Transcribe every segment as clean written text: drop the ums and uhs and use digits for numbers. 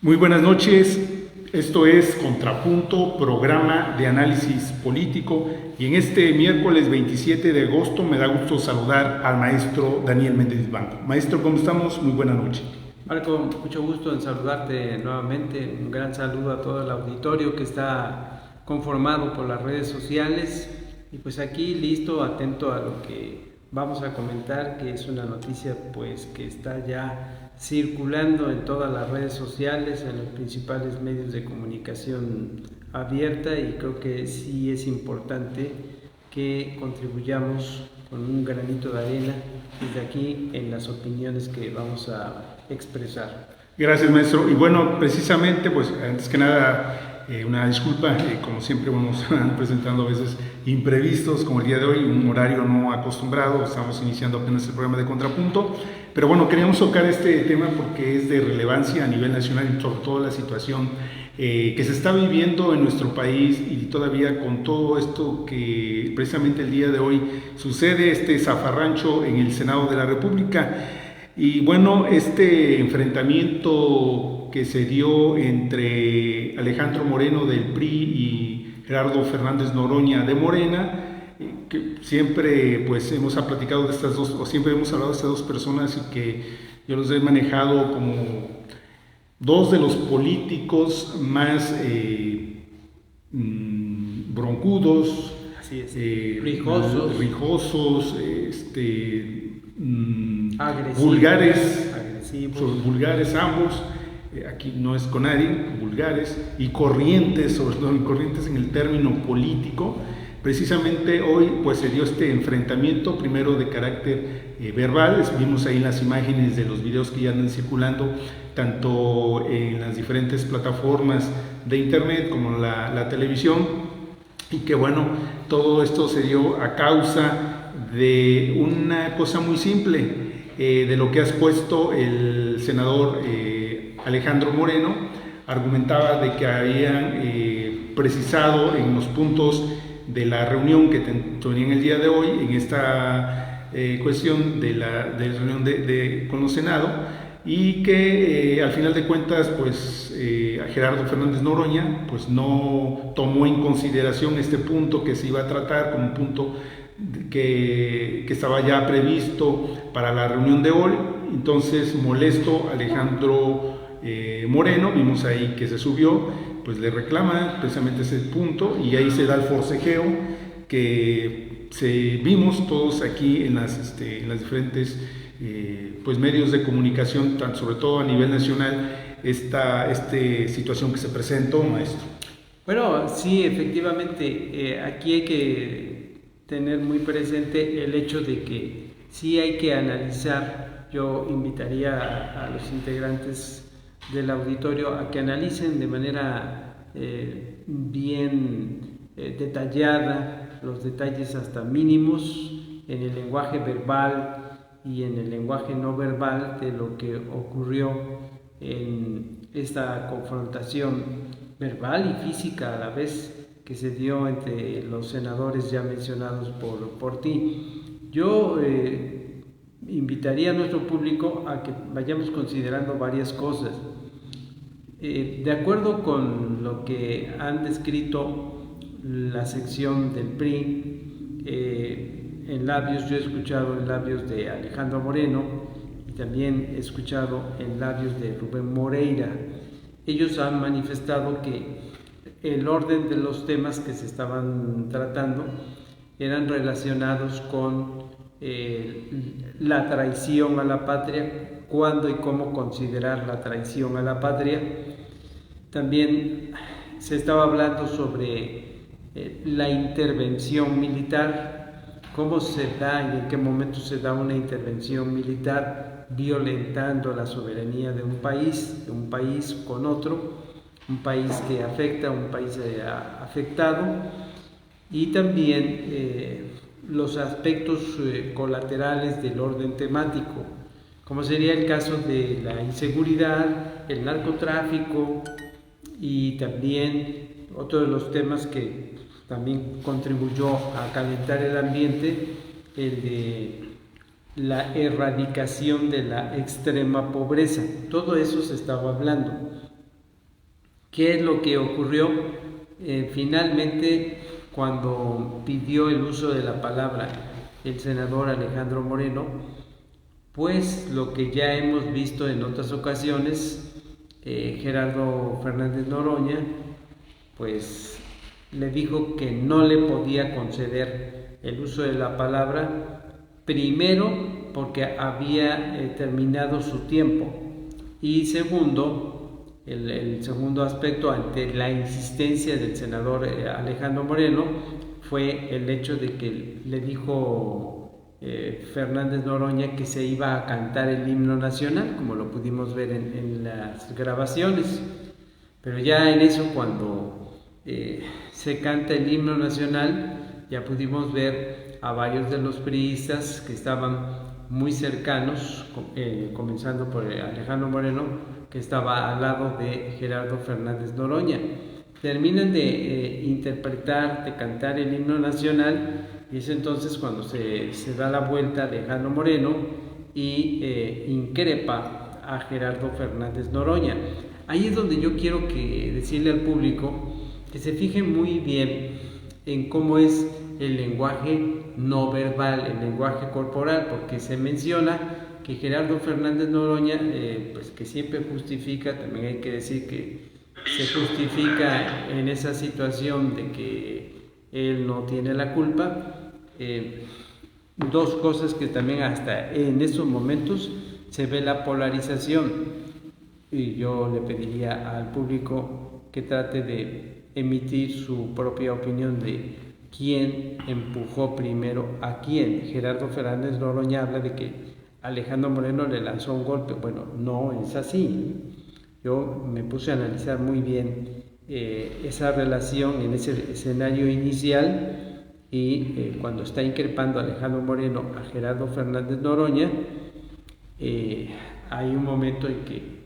Muy buenas noches, esto es Contrapunto, programa de análisis político, y en este miércoles 27 de agosto me da gusto saludar al maestro Daniel Méndez Banco. Maestro, ¿cómo estamos? Muy buena noche. Marco, mucho gusto en saludarte nuevamente. Un gran saludo a todo el auditorio que está conformado por las redes sociales. Y pues aquí listo, atento a lo que vamos a comentar, que es una noticia pues que está ya circulando en todas las redes sociales, en los principales medios de comunicación abierta, y creo que sí es importante que contribuyamos con un granito de arena desde aquí en las opiniones que vamos a expresar. Gracias, maestro. Y bueno, precisamente, pues antes que nada, una disculpa, como siempre vamos presentando a veces imprevistos, como el día de hoy, un horario no acostumbrado, estamos iniciando apenas el programa de Contrapunto, pero bueno, queríamos tocar este tema porque es de relevancia a nivel nacional y sobre todo la situación que se está viviendo en nuestro país, y todavía con todo esto que precisamente el día de hoy sucede, este zafarrancho en el Senado de la República. Y bueno, este enfrentamiento que se dio entre Alejandro Moreno del PRI y Gerardo Fernández Noroña de Morena, que siempre pues hemos platicado de estas dos, o siempre hemos hablado de estas dos personas, y que yo los he manejado como dos de los políticos más broncudos, Así es. Rijosos, vulgares, agresivos, vulgares ambos, aquí no es con nadie, vulgares y corrientes, sobre todo corrientes en el término político. Precisamente hoy pues se dio este enfrentamiento, primero de carácter verbal, vimos ahí las imágenes de los videos que ya andan circulando, tanto en las diferentes plataformas de internet como la televisión, y que bueno, todo esto se dio a causa de una cosa muy simple, de lo que ha expuesto el senador Alejandro Moreno. Argumentaba de que habían precisado en los puntos de la reunión que tenían el día de hoy, en esta cuestión de la reunión con los Senado, y que al final de cuentas pues a Gerardo Fernández Noroña pues no tomó en consideración este punto que se iba a tratar como un punto que estaba ya previsto para la reunión de hoy. Entonces, molesto, Alejandro Moreno, vimos ahí que se subió, pues le reclama precisamente ese punto, y ahí se da el forcejeo que vimos todos aquí en las diferentes pues medios de comunicación, sobre todo a nivel nacional, esta situación que se presentó, maestro. Bueno, sí, efectivamente, aquí hay que tener muy presente el hecho de que sí hay que analizar. Yo invitaría a los integrantes del auditorio a que analicen de manera bien detallada los detalles hasta mínimos en el lenguaje verbal y en el lenguaje no verbal de lo que ocurrió en esta confrontación verbal y física a la vez que se dio entre los senadores ya mencionados por ti. Yo invitaría a nuestro público a que vayamos considerando varias cosas. De acuerdo con lo que han descrito la sección del PRI, en labios, yo he escuchado en labios de Alejandro Moreno y también he escuchado en labios de Rubén Moreira. Ellos han manifestado que el orden de los temas que se estaban tratando eran relacionados con la traición a la patria, cuándo y cómo considerar la traición a la patria. También se estaba hablando sobre la intervención militar, cómo se da y en qué momento se da una intervención militar violentando la soberanía de un país con otro, un país que afecta, un país afectado, y también los aspectos colaterales del orden temático, como sería el caso de la inseguridad, el narcotráfico, y también otro de los temas que también contribuyó a calentar el ambiente, el de la erradicación de la extrema pobreza. Todo eso se estaba hablando. ¿Qué es lo que ocurrió? Finalmente, cuando pidió el uso de la palabra el senador Alejandro Moreno, pues lo que ya hemos visto en otras ocasiones, Gerardo Fernández Noroña, pues le dijo que no le podía conceder el uso de la palabra, primero porque había terminado su tiempo, y segundo, el segundo aspecto ante la insistencia del senador Alejandro Moreno fue el hecho de que le dijo Fernández Noroña que se iba a cantar el himno nacional, como lo pudimos ver en las grabaciones. Pero ya en eso, cuando se canta el himno nacional, ya pudimos ver a varios de los priistas que estaban muy cercanos, comenzando por Alejandro Moreno, que estaba al lado de Gerardo Fernández Noroña. Terminan de interpretar, de cantar el himno nacional, y es entonces cuando se da la vuelta Alejandro Moreno y increpa a Gerardo Fernández Noroña. Ahí es donde yo quiero decirle al público que se fije muy bien en cómo es el lenguaje no verbal, el lenguaje corporal, porque se menciona que Gerardo Fernández Noroña, pues que siempre justifica, también hay que decir que se justifica en esa situación de que él no tiene la culpa. Dos cosas que también hasta en esos momentos se ve la polarización, y yo le pediría al público que trate de emitir su propia opinión de quién empujó primero a quién. Gerardo Fernández Noroña habla de que Alejandro Moreno le lanzó un golpe. Bueno, no es así. Yo me puse a analizar muy bien esa relación en ese escenario inicial, y cuando está increpando a Alejandro Moreno a Gerardo Fernández Noroña, hay un momento en que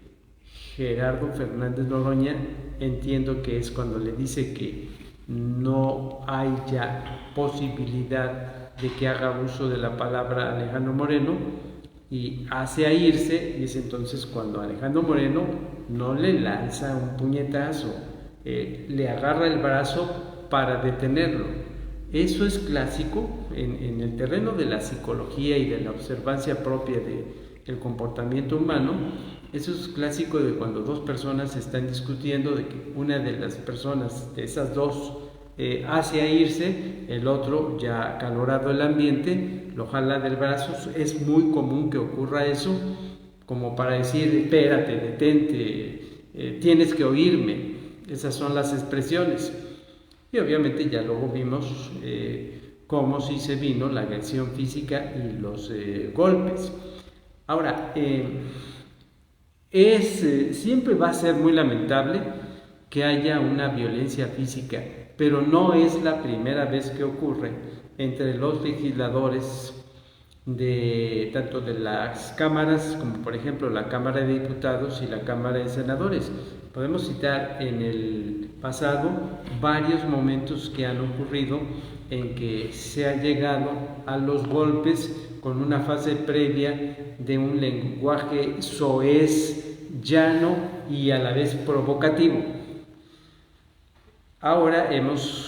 Gerardo Fernández Noroña, entiendo que es cuando le dice que no hay ya posibilidad de que haga uso de la palabra Alejandro Moreno, y hace a irse, y es entonces cuando Alejandro Moreno no le lanza un puñetazo, le agarra el brazo para detenerlo. Eso es clásico en el terreno de la psicología y de la observancia propia del comportamiento humano. Eso es clásico de cuando dos personas están discutiendo, de que una de las personas, de esas dos, hace a irse, el otro, ya acalorado el ambiente, lo jala del brazo. Es muy común que ocurra eso, como para decir, espérate, detente, tienes que oírme. Esas son las expresiones. Y obviamente ya luego vimos cómo sí se vino la agresión física y los golpes. Ahora, siempre va a ser muy lamentable que haya una violencia física, pero no es la primera vez que ocurre entre los legisladores tanto de las cámaras, como por ejemplo la Cámara de Diputados y la Cámara de Senadores. Podemos citar en el pasado varios momentos que han ocurrido en que se ha llegado a los golpes con una fase previa de un lenguaje soez, llano y a la vez provocativo. Ahora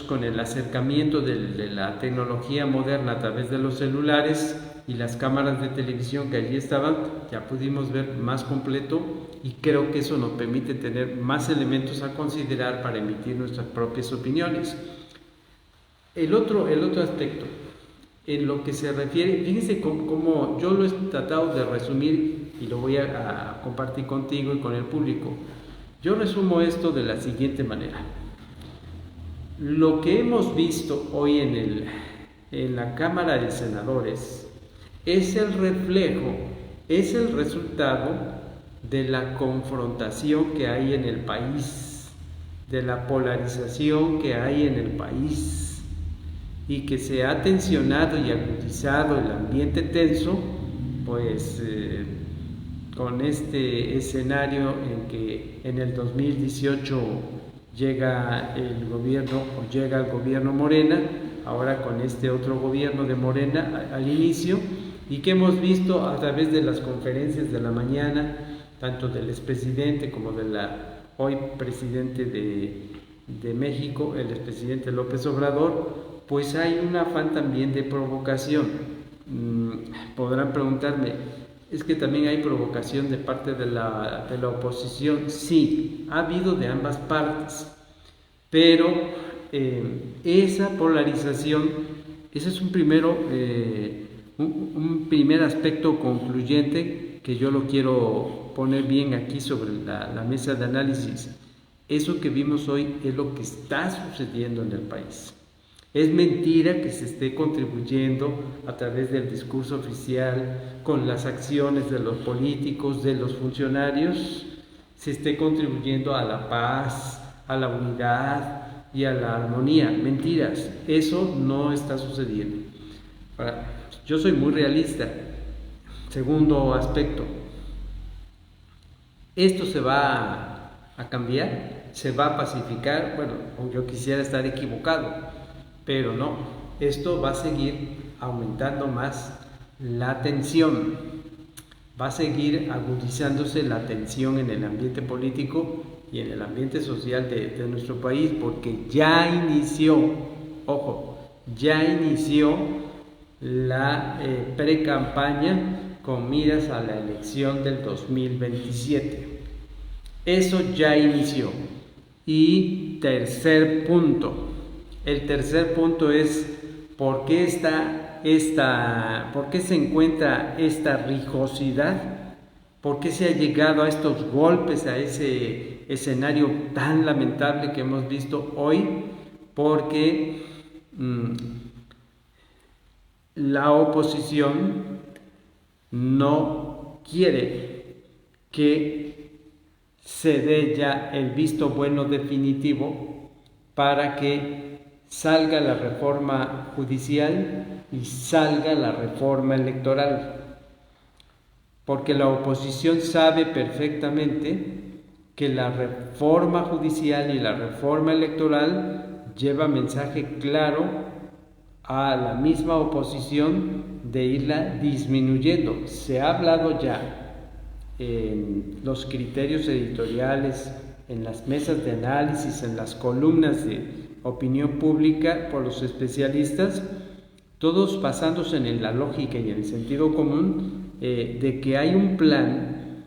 con el acercamiento de la tecnología moderna a través de los celulares y las cámaras de televisión que allí estaban, ya pudimos ver más completo, y creo que eso nos permite tener más elementos a considerar para emitir nuestras propias opiniones. El otro aspecto, en lo que se refiere, fíjense cómo yo lo he tratado de resumir y lo voy a compartir contigo y con el público. Yo resumo esto de la siguiente manera. Lo que hemos visto hoy en la Cámara de Senadores es el reflejo, es el resultado de la confrontación que hay en el país, de la polarización que hay en el país, y que se ha tensionado y agudizado el ambiente tenso, pues con este escenario en que en el 2018 llega el gobierno Morena, ahora con este otro gobierno de Morena al inicio, y que hemos visto a través de las conferencias de la mañana, tanto del expresidente como de la hoy presidente de México, el expresidente López Obrador, pues hay un afán también de provocación. Podrán preguntarme, ¿es que también hay provocación de parte de la oposición? Sí, ha habido de ambas partes, pero esa polarización, ese es un primer aspecto concluyente que yo lo quiero poner bien aquí sobre la mesa de análisis. Eso que vimos hoy es lo que está sucediendo en el país. Es mentira que se esté contribuyendo a través del discurso oficial, con las acciones de los políticos, de los funcionarios, se esté contribuyendo a la paz, a la unidad y a la armonía. Mentiras, eso no está sucediendo. Yo soy muy realista. Segundo aspecto, esto se va a cambiar, se va a pacificar. Bueno, yo quisiera estar equivocado, pero no, esto va a seguir aumentando más la tensión, va a seguir agudizándose la tensión en el ambiente político y en el ambiente social de nuestro país, porque ya inició, ojo, ya inició la pre-campaña con miras a la elección del 2027. Eso ya inició. Y tercer punto, el tercer punto es ¿por qué se encuentra esta rijosidad? ¿Por qué se ha llegado a estos golpes, a ese escenario tan lamentable que hemos visto hoy? Porque la oposición no quiere que se dé ya el visto bueno definitivo para que salga la reforma judicial y salga la reforma electoral, porque la oposición sabe perfectamente que la reforma judicial y la reforma electoral lleva mensaje claro a la misma oposición de irla disminuyendo. Se ha hablado ya en los criterios editoriales, en las mesas de análisis, en las columnas de opinión pública por los especialistas, todos basándose en la lógica y en el sentido común de que hay un plan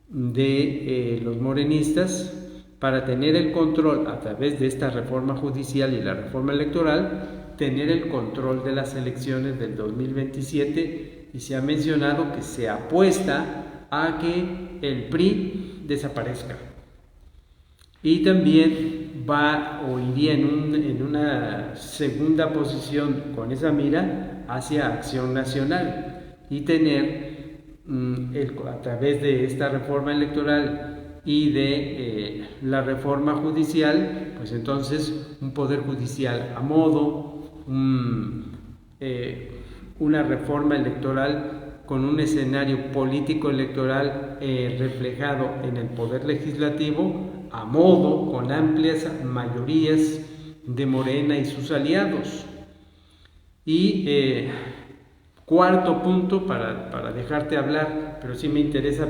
de los morenistas para tener el control a través de esta reforma judicial y la reforma electoral, tener el control de las elecciones del 2027, y se ha mencionado que se apuesta a que el PRI desaparezca. Y también va o iría en una segunda posición con esa mira hacia Acción Nacional y tener a través de esta reforma electoral y de la reforma judicial, pues entonces un poder judicial a modo, una reforma electoral con un escenario político electoral reflejado en el poder legislativo a modo, con amplias mayorías de Morena y sus aliados. Y cuarto punto, para dejarte hablar, pero sí me interesa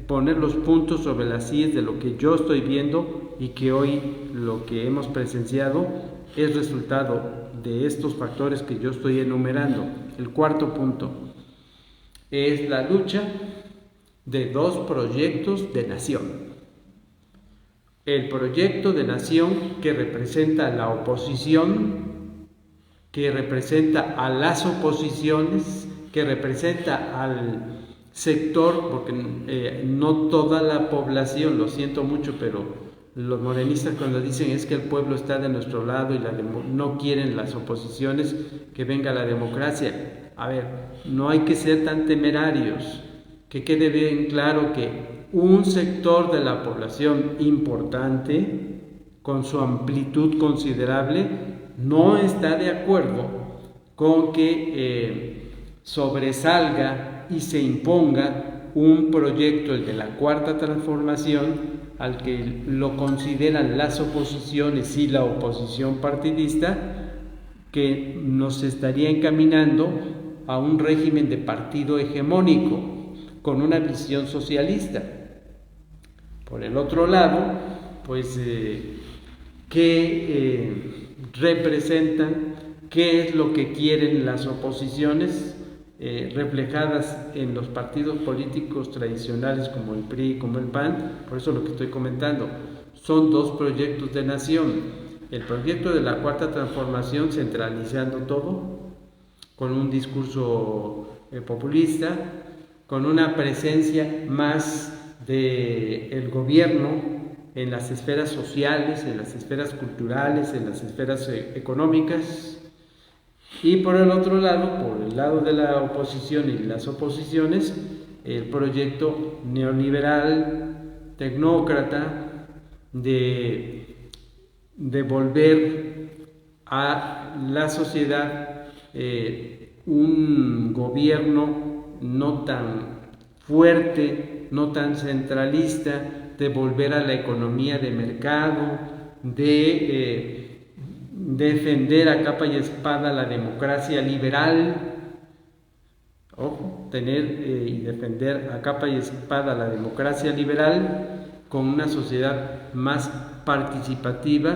poner los puntos sobre las IES de lo que yo estoy viendo y que hoy lo que hemos presenciado es resultado de estos factores que yo estoy enumerando. El cuarto punto es la lucha de dos proyectos de nación. El proyecto de nación que representa a la oposición, que representa a las oposiciones, que representa al sector, porque no toda la población, lo siento mucho, pero los morenistas cuando dicen es que el pueblo está de nuestro lado y no quieren las oposiciones, que venga la democracia. A ver, no hay que ser tan temerarios, que quede bien claro que un sector de la población importante, con su amplitud considerable, no está de acuerdo con que sobresalga y se imponga un proyecto, el de la Cuarta Transformación, al que lo consideran las oposiciones y la oposición partidista, que nos estaría encaminando a un régimen de partido hegemónico con una visión socialista. Por el otro lado, pues qué representan, qué es lo que quieren las oposiciones, reflejadas en los partidos políticos tradicionales como el PRI, como el PAN. Por eso lo que estoy comentando, son dos proyectos de nación: el proyecto de la Cuarta Transformación, centralizando todo, con un discurso populista, con una presencia más del gobierno en las esferas sociales, en las esferas culturales, en las esferas económicas, y por el otro lado, por el lado de la oposición y las oposiciones, el proyecto neoliberal, tecnócrata, de devolver a la sociedad un gobierno no tan fuerte, no tan centralista, de volver a la economía de mercado, de defender a capa y espada la democracia liberal, tener y defender a capa y espada la democracia liberal, con una sociedad más participativa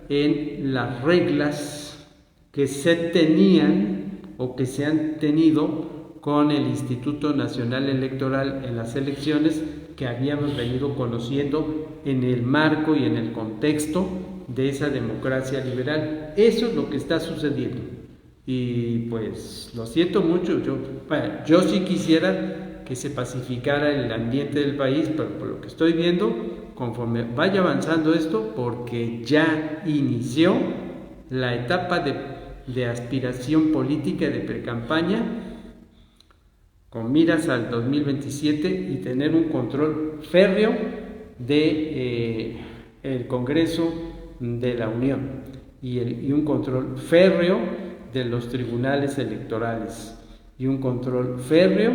en las reglas que se tenían o que se han tenido con el Instituto Nacional Electoral en las elecciones, que habíamos venido conociendo en el marco y en el contexto de esa democracia liberal. Eso es lo que está sucediendo, y pues lo siento mucho. Yo sí quisiera que se pacificara el ambiente del país, pero por lo que estoy viendo, conforme vaya avanzando esto, porque ya inició la etapa de aspiración política, de precampaña, con miras al 2027, y tener un control férreo de el Congreso de la Unión y un control férreo de los tribunales electorales y un control férreo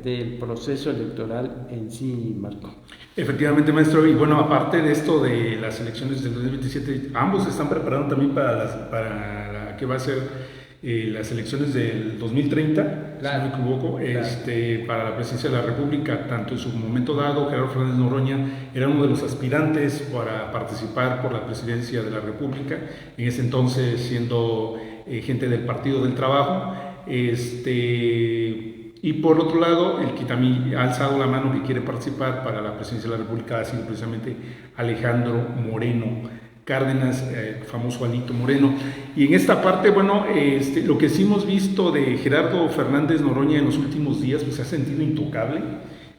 del proceso electoral en sí, Marco. Efectivamente, maestro. Y bueno, aparte de esto de las elecciones del 2027, ambos se están preparando también para la que va a ser las elecciones del 2030, claro, si no me equivoco, claro. Para la presidencia de la República. Tanto en su momento dado, Gerardo Fernández Noroña era uno de los aspirantes para participar por la presidencia de la República, en ese entonces siendo gente del Partido del Trabajo. Y por otro lado, el que también ha alzado la mano, que quiere participar para la presidencia de la República, ha sido precisamente Alejandro Moreno Cárdenas, famoso Alito Moreno. Y en esta parte, bueno, lo que sí hemos visto de Gerardo Fernández Noroña en los últimos días, pues se ha sentido intocable.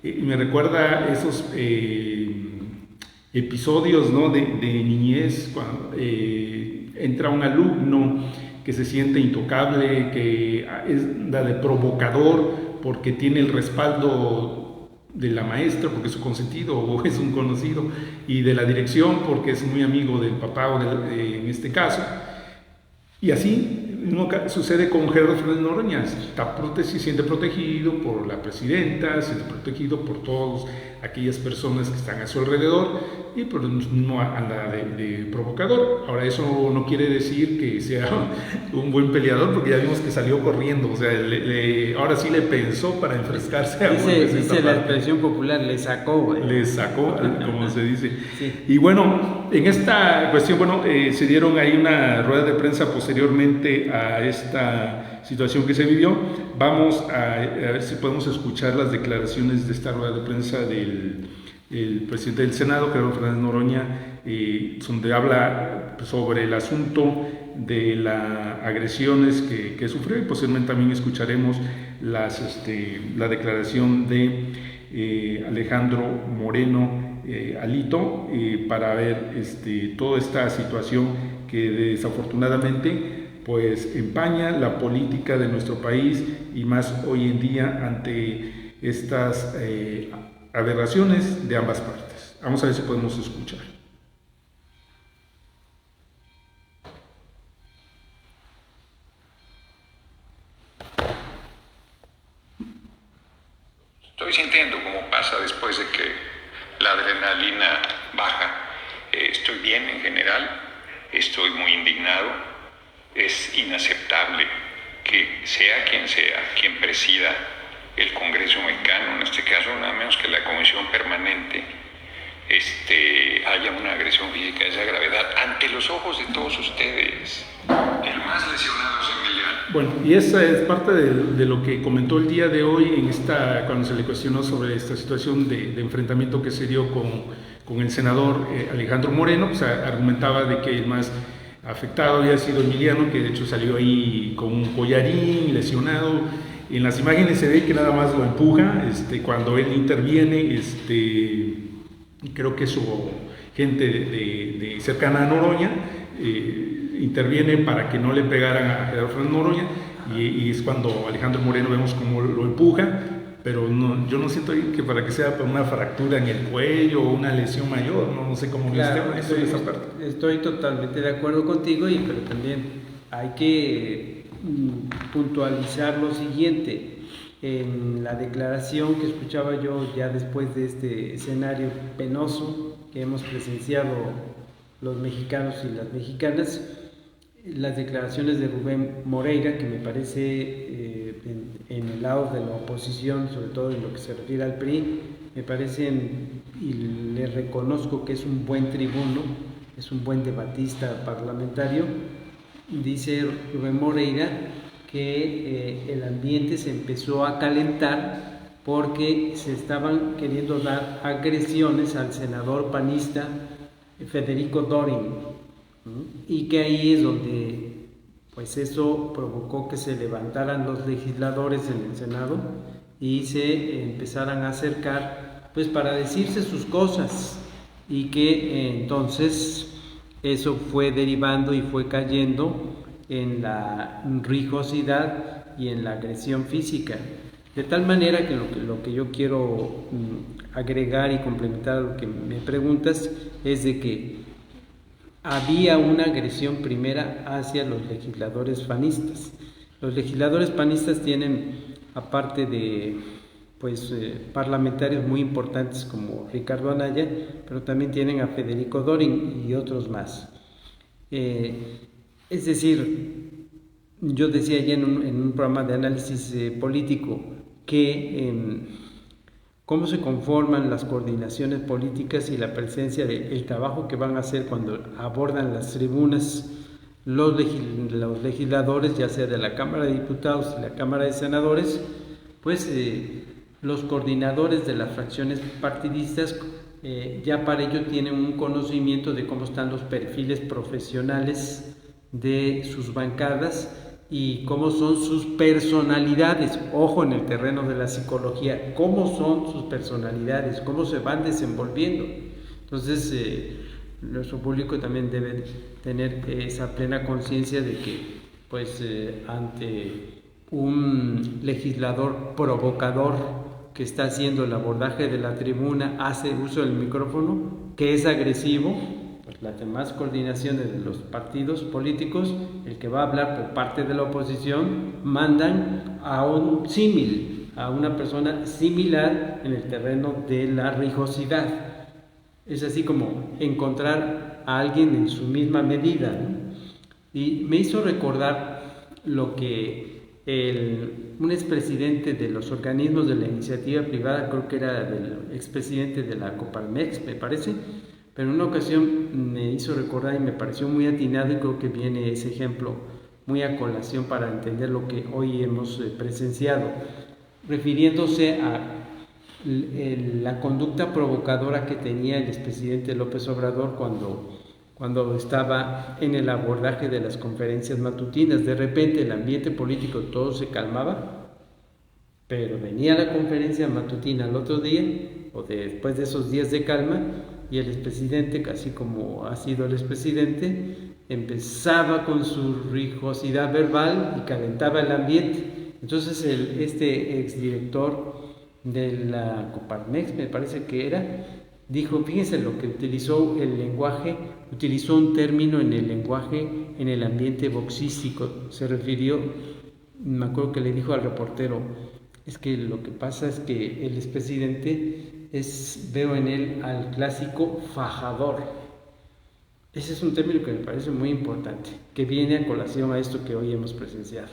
Me recuerda esos episodios, ¿no?, de niñez, cuando entra un alumno que se siente intocable, que es de provocador porque tiene el respaldo de la maestra, porque es su consentido o es un conocido, y de la dirección, porque es muy amigo del papá, en este caso. Y así sucede con Gerardo Fernández Noroña. Se siente protegido por la presidenta, se siente protegido por todas aquellas personas que están a su alrededor, y pues no anda de provocador. Ahora, eso no quiere decir que sea un buen peleador, porque ya vimos que salió corriendo. O sea, ahora sí le pensó para enfrescarse. Dice la expresión popular, le sacó. Le sacó, como se dice. Sí. Y bueno, en esta cuestión, se dieron ahí una rueda de prensa posteriormente a esta situación que se vivió. Vamos a ver si podemos escuchar las declaraciones de esta rueda de prensa del presidente del Senado, Gerardo Fernández Noroña, donde habla sobre el asunto de las agresiones que sufrió, y posiblemente también escucharemos la declaración de Alejandro Moreno, Alito, para ver toda esta situación que desafortunadamente pues empaña la política de nuestro país, y más hoy en día ante estas aberraciones de ambas partes. Vamos a ver si podemos escuchar. Estoy sintiendo cómo pasa después de que la adrenalina baja. Estoy bien en general, estoy muy indignado. Es inaceptable que sea quien presida el Congreso mexicano, en este caso nada menos que la Comisión Permanente, haya una agresión física de esa gravedad ante los ojos de todos ustedes. El más lesionado es Emiliano. Bueno, y esa es parte de lo que comentó el día de hoy cuando se le cuestionó sobre esta situación de enfrentamiento que se dio con el senador Alejandro Moreno. Pues argumentaba de que el más afectado había sido Emiliano, que de hecho salió ahí con un collarín, lesionado. En las imágenes se ve que nada más lo empuja cuando él interviene. Creo que su gente de cercana a Noroña interviene para que no le pegaran a Gerardo Fernández Noroña, y es cuando Alejandro Moreno vemos cómo lo empuja, pero yo no siento que para que sea una fractura en el cuello o una lesión mayor, no sé cómo claro, viste esa parte. Estoy totalmente de acuerdo contigo, pero también hay que puntualizar lo siguiente. En la declaración que escuchaba yo ya después de este escenario penoso que hemos presenciado los mexicanos y las mexicanas, las declaraciones de Rubén Moreira, que me parece en el lado de la oposición, sobre todo en lo que se refiere al PRI, me parecen, y le reconozco que es un buen tribuno, es un buen debatista parlamentario. Dice Rubén Moreira que el ambiente se empezó a calentar porque se estaban queriendo dar agresiones al senador panista Federico Dorin, y que ahí es donde pues eso provocó que se levantaran los legisladores en el Senado y se empezaran a acercar pues para decirse sus cosas, y que entonces eso fue derivando y fue cayendo en la rijosidad y en la agresión física, de tal manera que lo que yo quiero agregar y complementar a lo que me preguntas es de que había una agresión primera hacia los legisladores panistas. Los legisladores panistas tienen, aparte de parlamentarios muy importantes como Ricardo Anaya, pero también tienen a Federico Dorin y otros más. Es decir, yo decía ya en un programa de análisis político que cómo se conforman las coordinaciones políticas y la presencia del trabajo que van a hacer cuando abordan las tribunas los legisladores, ya sea de la Cámara de Diputados y la Cámara de Senadores, pues los coordinadores de las fracciones partidistas ya para ello tienen un conocimiento de cómo están los perfiles profesionales de sus bancadas y cómo son sus personalidades. Ojo, en el terreno de la psicología, cómo son sus personalidades, cómo se van desenvolviendo. Entonces nuestro público también debe tener esa plena conciencia de que ante un legislador provocador que está haciendo el abordaje de la tribuna, hace uso del micrófono, que es agresivo, pues las demás coordinaciones de los partidos políticos, el que va a hablar por parte de la oposición, mandan a un símil, a una persona similar en el terreno de la rijosidad. Es así como encontrar a alguien en su misma medida, ¿no? Y me hizo recordar lo que un expresidente de los organismos de la iniciativa privada, creo que era el expresidente de la Coparmex, me parece, pero en una ocasión me hizo recordar y me pareció muy atinado, y creo que viene ese ejemplo muy a colación para entender lo que hoy hemos presenciado, refiriéndose a la conducta provocadora que tenía el expresidente López Obrador cuando estaba en el abordaje de las conferencias matutinas. De repente el ambiente político todo se calmaba, pero venía la conferencia matutina al otro día o después de esos días de calma, y el expresidente, casi como ha sido el expresidente, empezaba con su rijosidad verbal y calentaba el ambiente. Entonces este exdirector de la Coparmex, me parece que era, dijo, fíjense lo que utilizó el lenguaje, utilizó un término en el lenguaje, en el ambiente boxístico, se refirió, me acuerdo que le dijo al reportero, es que lo que pasa es que el expresidente veo en él al clásico fajador. Ese es un término que me parece muy importante, que viene a colación a esto que hoy hemos presenciado.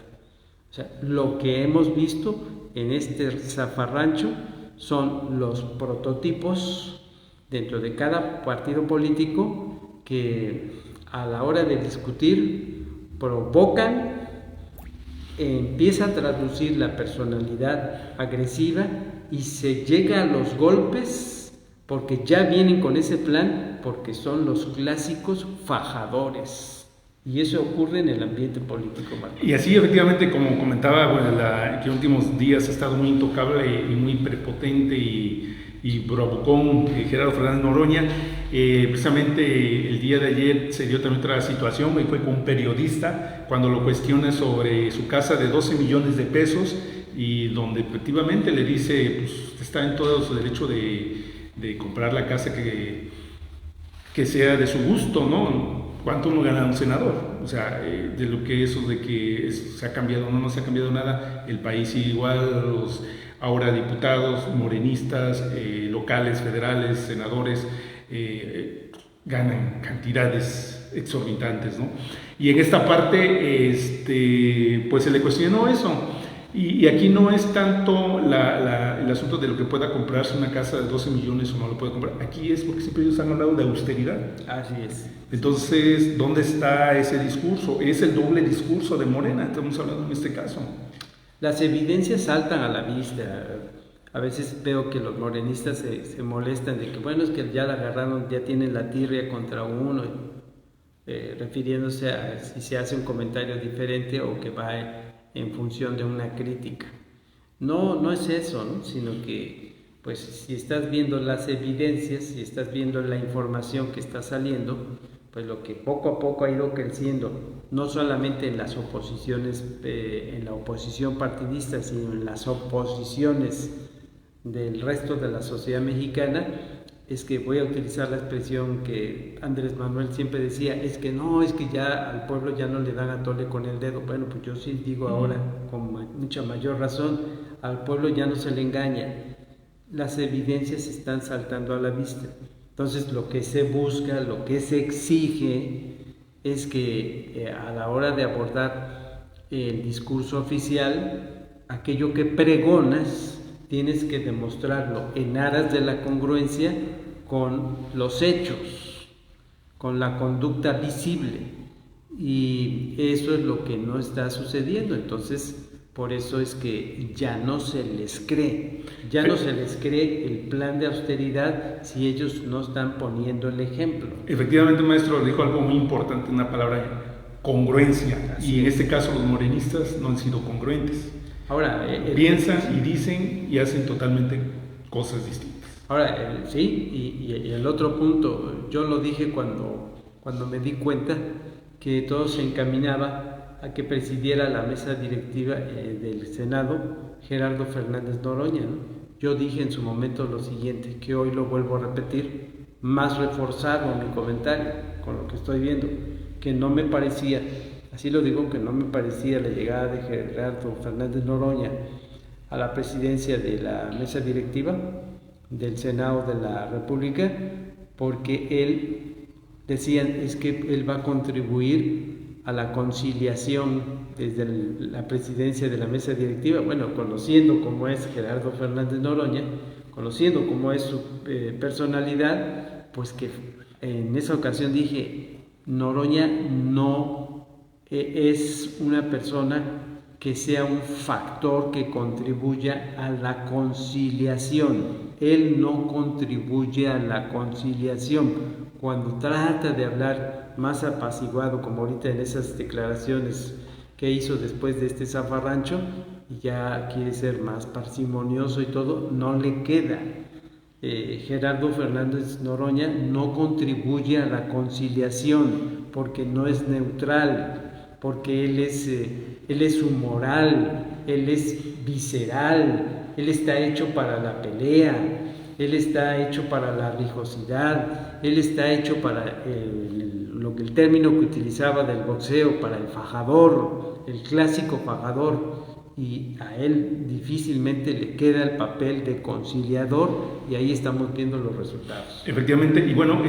O sea, lo que hemos visto en este zafarrancho son los prototipos dentro de cada partido político que a la hora de discutir provocan, empieza a traducir la personalidad agresiva y se llega a los golpes porque ya vienen con ese plan, porque son los clásicos fajadores. Y eso ocurre en el ambiente político, Marco. Y así, efectivamente, como comentaba, bueno, que en últimos días ha estado muy intocable y muy prepotente y bravucón Gerardo Fernández Noroña. Precisamente el día de ayer se dio también otra situación, y fue con un periodista cuando lo cuestiona sobre su casa de 12 millones de pesos, y donde efectivamente le dice, pues usted está en todo su derecho de comprar la casa que sea de su gusto, ¿no? ¿Cuánto uno gana un senador? O sea, de lo que eso de que se ha cambiado, no se ha cambiado nada, el país sigue igual, los ahora diputados, morenistas, locales, federales, senadores, ganan cantidades exorbitantes, ¿no? Y en esta parte, pues se le cuestionó eso. Y aquí no es tanto el asunto de lo que pueda comprarse una casa de 12 millones o no lo puede comprar. Aquí es porque siempre ellos han hablado de austeridad. Así es. Entonces, ¿dónde está ese discurso? Es el doble discurso de Morena, estamos hablando en este caso. Las evidencias saltan a la vista. A veces veo que los morenistas se molestan de que, bueno, es que ya la agarraron, ya tienen la tirria contra uno, refiriéndose a si se hace un comentario diferente o que va en función de una crítica. No es eso, ¿no? Sino que, pues, si estás viendo las evidencias, si estás viendo la información que está saliendo, pues lo que poco a poco ha ido creciendo, no solamente en las oposiciones, en la oposición partidista, sino en las oposiciones del resto de la sociedad mexicana, es que voy a utilizar la expresión que Andrés Manuel siempre decía, es que no, es que ya al pueblo ya no le dan a tole con el dedo. Bueno, pues yo sí digo ahora con mucha mayor razón, al pueblo ya no se le engaña, las evidencias están saltando a la vista. Entonces lo que se busca, lo que se exige es que a la hora de abordar el discurso oficial, aquello que pregonas, tienes que demostrarlo en aras de la congruencia con los hechos, con la conducta visible, y eso es lo que no está sucediendo. Entonces, por eso es que ya no se les cree el plan de austeridad si ellos no están poniendo el ejemplo. Efectivamente, maestro, dijo algo muy importante, una palabra, congruencia, y en este caso los morenistas no han sido congruentes. Ahora, piensan y dicen y hacen totalmente cosas distintas. Ahora, sí, y el otro punto, yo lo dije cuando me di cuenta que todo se encaminaba a que presidiera la mesa directiva del Senado Gerardo Fernández Noroña, ¿no? Yo dije en su momento lo siguiente, que hoy lo vuelvo a repetir, más reforzado mi comentario con lo que estoy viendo, que no me parecía, así lo digo, que no me parecía la llegada de Gerardo Fernández Noroña a la presidencia de la mesa directiva del Senado de la República, porque él, decían, es que él va a contribuir a la conciliación desde la presidencia de la mesa directiva. Bueno, conociendo cómo es Gerardo Fernández Noroña, conociendo cómo es su personalidad, pues que en esa ocasión dije, Noroña no es una persona que sea un factor que contribuya a la conciliación. Él no contribuye a la conciliación. Cuando trata de hablar más apaciguado, como ahorita en esas declaraciones que hizo después de este zafarrancho, y ya quiere ser más parsimonioso y todo, no le queda. Gerardo Fernández Noroña no contribuye a la conciliación porque no es neutral, porque él es humoral, él es visceral, él está hecho para la pelea, él está hecho para la rijosidad, él está hecho para el término que utilizaba del boxeo, para el fajador, el clásico fajador, y a él difícilmente le queda el papel de conciliador, y ahí estamos viendo los resultados. Efectivamente, y bueno,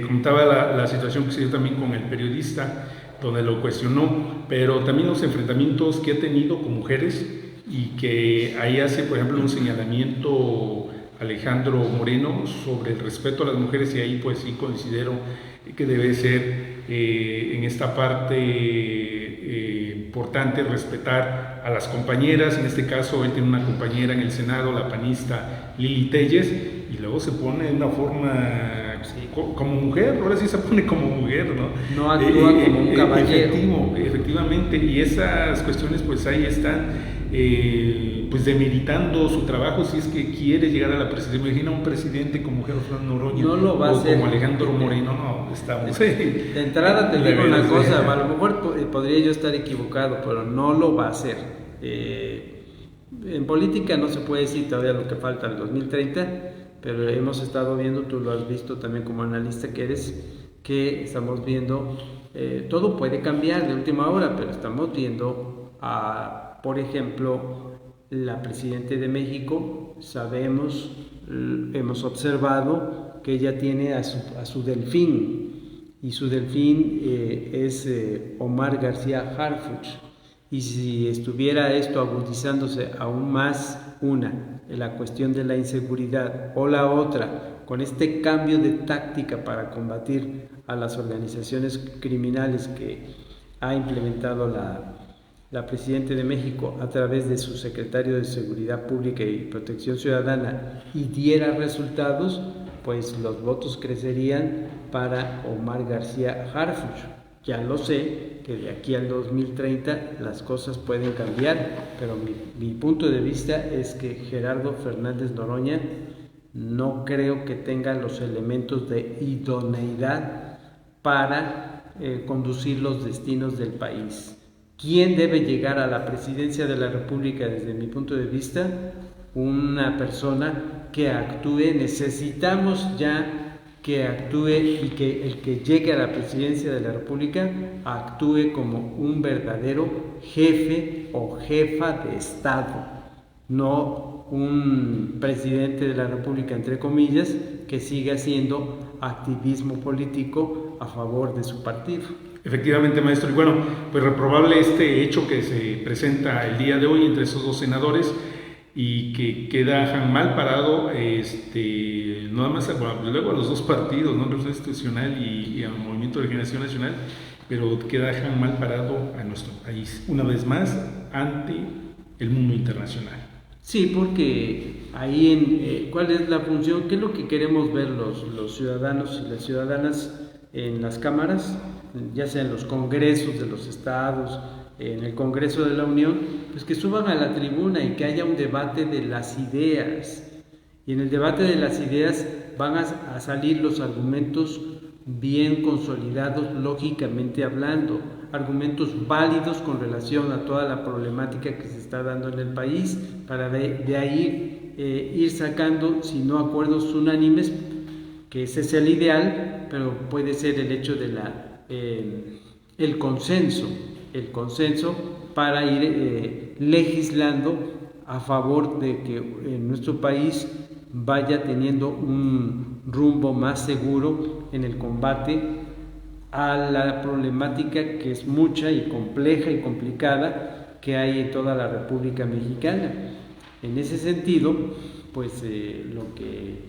contaba la situación que se dio también con el periodista, donde lo cuestionó, pero también los enfrentamientos que ha tenido con mujeres, y que ahí hace, por ejemplo, un señalamiento Alejandro Moreno sobre el respeto a las mujeres, y ahí pues sí considero que debe ser en esta parte importante respetar a las compañeras. En este caso él tiene una compañera en el Senado, la panista Lili Telles, y luego se pone de una forma como mujer, ahora sí se pone como mujer, ¿no? No actúa como un caballero. Efectivamente, y esas cuestiones pues ahí están pues demeritando su trabajo si es que quiere llegar a la presidencia. Imagina un presidente como Gerardo Noroña no lo va o a hacer. como Alejandro Moreno, no, estamos... De entrada te digo una cosa, a lo mejor podría yo estar equivocado, pero no lo va a hacer. En política no se puede decir todavía lo que falta al 2030, pero hemos estado viendo, tú lo has visto también como analista que eres, que estamos viendo, todo puede cambiar de última hora, pero estamos viendo por ejemplo, la Presidenta de México, sabemos, hemos observado que ella tiene a su delfín, y su delfín es Omar García Harfuch. Y si estuviera esto agudizándose aún más, la cuestión de la inseguridad, o la otra, con este cambio de táctica para combatir a las organizaciones criminales que ha implementado la Presidenta de México a través de su secretario de Seguridad Pública y Protección Ciudadana, y diera resultados, pues los votos crecerían para Omar García Harfuch. Ya lo sé, que de aquí al 2030 las cosas pueden cambiar, pero mi punto de vista es que Gerardo Fernández Noroña no creo que tenga los elementos de idoneidad para conducir los destinos del país. ¿Quién debe llegar a la presidencia de la República desde mi punto de vista? Una persona que actúe. Necesitamos ya que actúe, y que el que llegue a la presidencia de la República actúe como un verdadero jefe o jefa de Estado, no un presidente de la República, entre comillas, que siga haciendo activismo político a favor de su partido. Efectivamente, maestro. Y bueno, pues reprobable este hecho que se presenta el día de hoy entre esos dos senadores, y que dejan mal parado nada más luego a los dos partidos, ¿no? Revolución Institucional y al Movimiento de Regeneración Nacional, pero que dejan mal parado a nuestro país, una vez más, ante el mundo internacional. Sí, porque ahí ¿cuál es la función? ¿Qué es lo que queremos ver los ciudadanos y las ciudadanas en las cámaras, ya sea en los congresos de los estados, en el Congreso de la Unión? Pues que suban a la tribuna y que haya un debate de las ideas. Y en el debate de las ideas van a salir los argumentos bien consolidados, lógicamente hablando, argumentos válidos con relación a toda la problemática que se está dando en el país, para de ahí ir sacando, si no acuerdos unánimes, que ese es el ideal, pero puede ser el hecho de el consenso para ir legislando a favor de que en nuestro país vaya teniendo un rumbo más seguro en el combate a la problemática que es mucha y compleja y complicada que hay en toda la República Mexicana. En ese sentido, pues lo que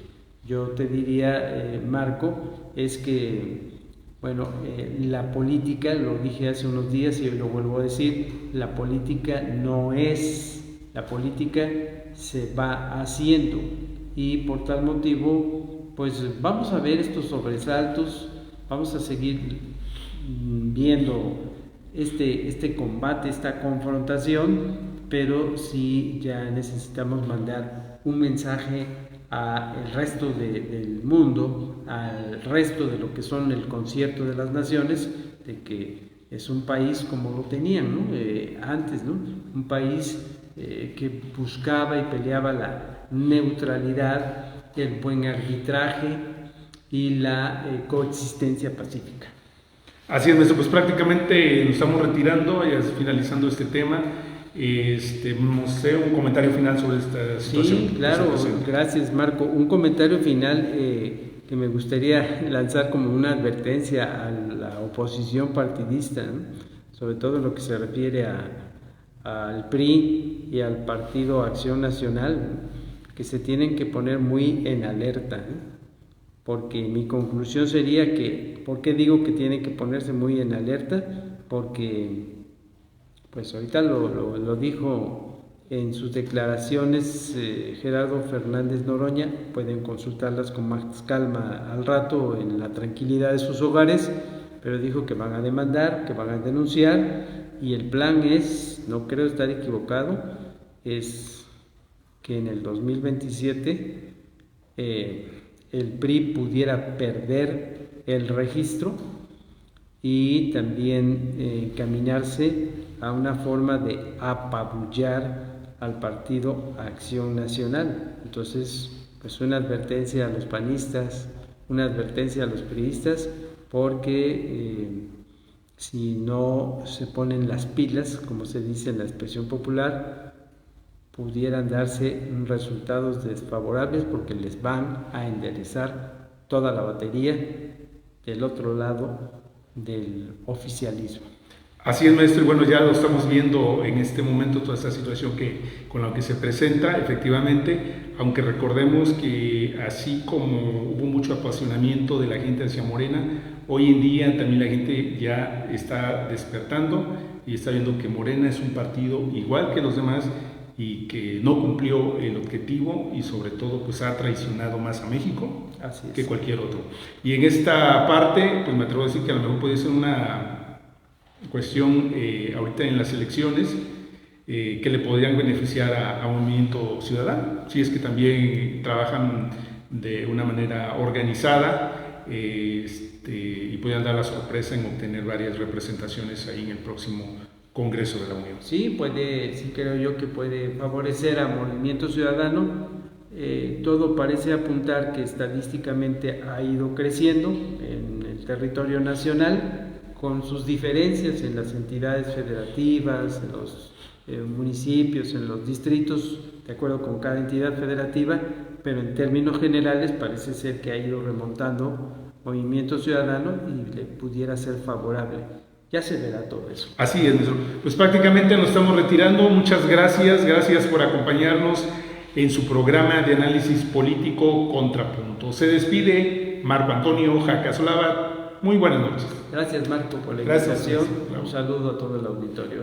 yo te diría, Marco, es que bueno, la política, lo dije hace unos días y lo vuelvo a decir, la política no es, la política se va haciendo, y por tal motivo pues vamos a ver estos sobresaltos, vamos a seguir viendo este combate, esta confrontación, pero sí ya necesitamos mandar un mensaje al resto del mundo, al resto de lo que son el concierto de las naciones, de que es un país como lo tenían, ¿no? Antes, ¿no? Un país que buscaba y peleaba la neutralidad, el buen arbitraje y la coexistencia pacífica. Así es, maestro, pues prácticamente nos estamos retirando, ya finalizando este tema. No sé, un comentario final sobre esta situación. Sí, claro, gracias, Marco. Un comentario final que me gustaría lanzar como una advertencia a la oposición partidista, ¿no? Sobre todo en lo que se refiere al PRI y al Partido Acción Nacional, que se tienen que poner muy en alerta, porque mi conclusión sería que, ¿por qué digo que tienen que ponerse muy en alerta? Porque, pues ahorita lo dijo en sus declaraciones Gerardo Fernández Noroña, pueden consultarlas con más calma al rato en la tranquilidad de sus hogares, pero dijo que van a demandar, que van a denunciar, y el plan es, no creo estar equivocado, es que en el 2027 el PRI pudiera perder el registro y también caminarse a una forma de apabullar al Partido Acción Nacional. Entonces, pues una advertencia a los panistas, una advertencia a los priistas, porque si no se ponen las pilas, como se dice en la expresión popular, pudieran darse resultados desfavorables, porque les van a enderezar toda la batería del otro lado del oficialismo. Así es, maestro, y bueno, ya lo estamos viendo en este momento, toda esta situación con la que se presenta, efectivamente, aunque recordemos que así como hubo mucho apasionamiento de la gente hacia Morena, hoy en día también la gente ya está despertando y está viendo que Morena es un partido igual que los demás y que no cumplió el objetivo y sobre todo pues ha traicionado más a México que cualquier otro. Y en esta parte, pues me atrevo a decir que a lo mejor puede ser una cuestión ahorita en las elecciones que le podrían beneficiar a Movimiento Ciudadano, si es que también trabajan de una manera organizada y puedan dar la sorpresa en obtener varias representaciones ahí en el próximo Congreso de la Unión. Sí, sí creo yo que puede favorecer a Movimiento Ciudadano. Todo parece apuntar que estadísticamente ha ido creciendo en el territorio nacional, con sus diferencias en las entidades federativas, en los municipios, en los distritos, de acuerdo con cada entidad federativa, pero en términos generales parece ser que ha ido remontando Movimiento Ciudadano y le pudiera ser favorable. Ya se verá todo eso. Así es, pues prácticamente nos estamos retirando. Muchas gracias por acompañarnos en su programa de análisis político Contrapunto. Se despide Marco Antonio Jaca Solava. Muy buenas noches. Gracias, Marco, por la invitación. Un saludo a todo el auditorio.